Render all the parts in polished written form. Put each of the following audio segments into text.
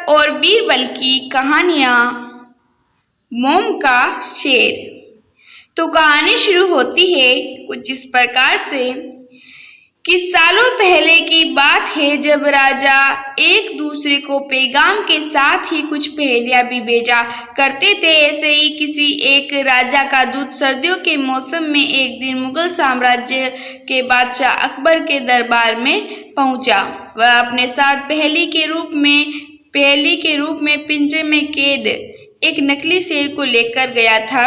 और बीरबल की कहानियाँ। मोम का शेर। तो कहानी शुरू होती है कुछ इस प्रकार से कि सालों पहले की बात है, जब राजा एक दूसरे को पैगाम के साथ ही कुछ पहेलियां भी भेजा करते थे। ऐसे ही किसी एक राजा का दूत सर्दियों के मौसम में एक दिन मुगल साम्राज्य के बादशाह अकबर के दरबार में पहुंचा। वह अपने साथ पहेली के रूप में पिंजरे में कैद एक नकली शेर को लेकर गया था।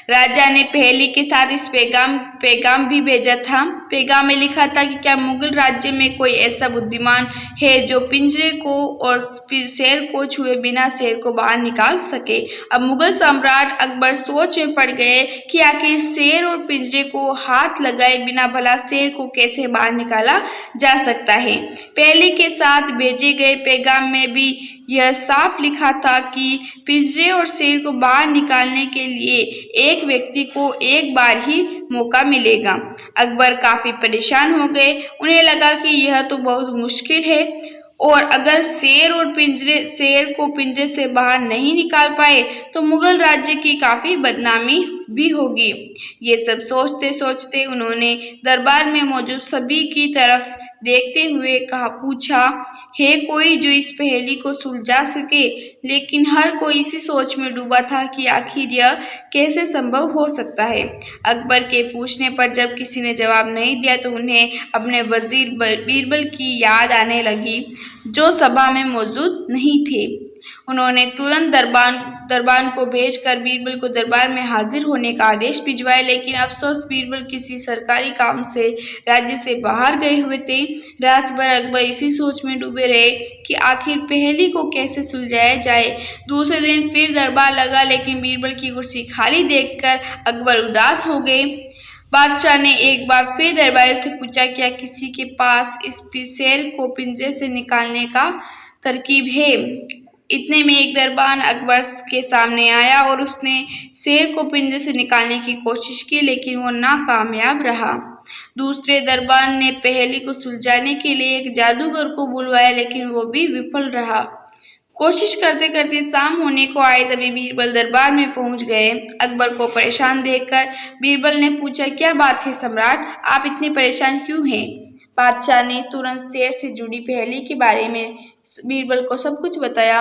राजा ने पहेली के साथ इस पैगाम भी भेजा था। पैगाम में लिखा था कि क्या मुगल राज्य में कोई ऐसा बुद्धिमान है जो पिंजरे को और शेर को छुए बिना शेर को बाहर निकाल सके। अब मुगल सम्राट अकबर सोच में पड़ गए कि आखिर शेर और पिंजरे को हाथ लगाए बिना भला शेर को कैसे बाहर निकाला जा सकता है। पहेली के साथ भेजे गए पैगाम में भी यह साफ लिखा था कि पिंजरे और शेर को बाहर निकालने के लिए एक व्यक्ति को एक बार ही मौका मिलेगा। अकबर काफी परेशान हो गए। उन्हें लगा कि यह तो बहुत मुश्किल है और अगर शेर को पिंजरे से बाहर नहीं निकाल पाए तो मुगल राज्य की काफी बदनामी भी होगी। ये सब सोचते सोचते उन्होंने दरबार में मौजूद सभी की तरफ देखते हुए पूछा, है कोई जो इस पहेली को सुलझा सके। लेकिन हर कोई इसी सोच में डूबा था कि आखिर यह कैसे संभव हो सकता है। अकबर के पूछने पर जब किसी ने जवाब नहीं दिया तो उन्हें अपने वजीर बीरबल की याद आने लगी, जो सभा में मौजूद नहीं थे। उन्होंने तुरंत दरबान को भेजकर बीरबल को दरबार में हाजिर होने का आदेश भिजवाया। लेकिन अफसोस, बीरबल किसी सरकारी काम से राज्य से बाहर गए हुए थे। रात भर अकबर इसी सोच में डूबे रहे कि आखिर पहेली को कैसे सुलझाया जाए। दूसरे दिन फिर दरबार लगा, लेकिन बीरबल की कुर्सी खाली देखकर अकबर उदास हो गए। बादशाह ने एक बार फिर दरबारियों से पूछा, क्या किसी के पास इस शेर को पिंजरे से निकालने का तरकीब है। इतने में एक दरबान अकबर के सामने आया और उसने शेर को पिंजरे से निकालने की कोशिश की, लेकिन वो नाकामयाब रहा। दूसरे दरबान ने पहेली को सुलझाने के लिए एक जादूगर को बुलवाया, लेकिन वो भी विफल रहा। कोशिश करते करते शाम होने को आए, तभी बीरबल दरबार में पहुंच गए। अकबर को परेशान देखकर बीरबल ने पूछा, क्या बात है सम्राट, आप इतने परेशान क्यों हैं। बादशाह ने तुरंत शेर से जुड़ी पहेली के बारे में बीरबल को सब कुछ बताया।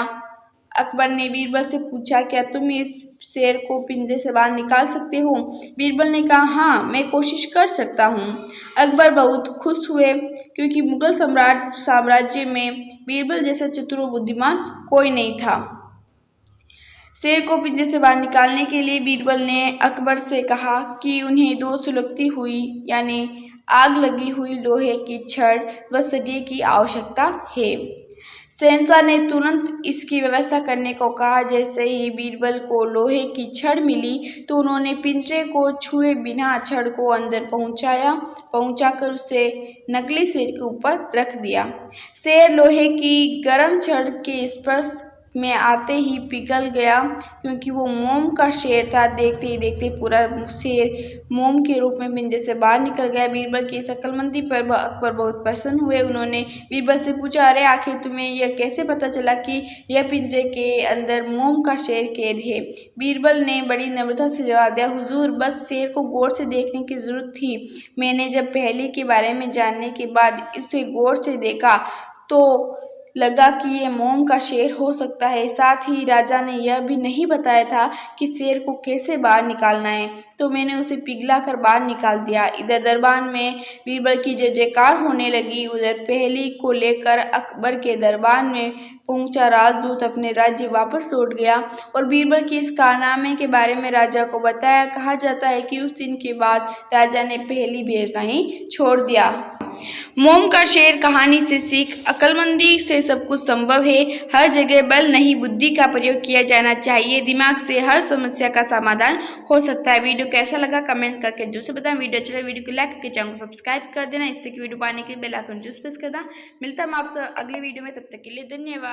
अकबर ने बीरबल से पूछा, क्या तुम इस शेर को पिंजरे से बाहर निकाल सकते हो। बीरबल ने कहा, हाँ, मैं कोशिश कर सकता हूँ। अकबर बहुत खुश हुए, क्योंकि मुगल साम्राज्य में बीरबल जैसा चतुर और बुद्धिमान कोई नहीं था। शेर को पिंजरे से बाहर निकालने के लिए बीरबल ने अकबर से कहा कि उन्हें 2 सुलगती हुई यानी आग लगी हुई लोहे की छड़ व सरिये की आवश्यकता है। शहंशाह ने तुरंत इसकी व्यवस्था करने को कहा। जैसे ही बीरबल को लोहे की छड़ मिली तो उन्होंने पिंजरे को छुए बिना छड़ को अंदर पहुंचाकर उसे नकली शेर के ऊपर रख दिया। शेर लोहे की गर्म छड़ के स्पर्श में आते ही पिघल गया, क्योंकि वो मोम का शेर था। देखते ही देखते पूरा शेर मोम के रूप में पिंजरे से बाहर निकल गया। बीरबल की इस अक्लमंदी पर अकबर बहुत प्रसन्न हुए। उन्होंने बीरबल से पूछा, अरे आखिर तुम्हें यह कैसे पता चला कि यह पिंजरे के अंदर मोम का शेर कैद है। बीरबल ने बड़ी नम्रता से जवाब दिया, हुजूर, बस शेर को गौर से देखने की जरूरत थी। मैंने जब पहेली के बारे में जानने के बाद उसे गौर से देखा तो लगा कि ये मोम का शेर हो सकता है। साथ ही राजा ने यह भी नहीं बताया था कि शेर को कैसे बाहर निकालना है, तो मैंने उसे पिघला कर बाहर निकाल दिया। इधर दरबार में बीरबल की जय जयकार होने लगी। उधर पहेली को लेकर अकबर के दरबार में पहुंचा राजदूत अपने राज्य वापस लौट गया और बीरबल की इस कारनामे के बारे में राजा को बताया। कहा जाता है कि उस दिन के बाद राजा ने पहेली भेजना ही छोड़ दिया। मोम का शेर कहानी से सीख, अक्लमंदी से सब कुछ संभव है। हर जगह बल नहीं, बुद्धि का प्रयोग किया जाना चाहिए। दिमाग से हर समस्या का समाधान हो सकता है। वीडियो कैसा लगा कमेंट करके जरूर से बताएं। वीडियो अच्छा लगे वीडियो को लाइक करके चैनल को सब्सक्राइब कर देना। इससे वीडियो पाने के लिए बेल आइकन जरूर प्रेस कर देना। मिलता है हम आपसे अगले वीडियो में, तब तक के लिए धन्यवाद।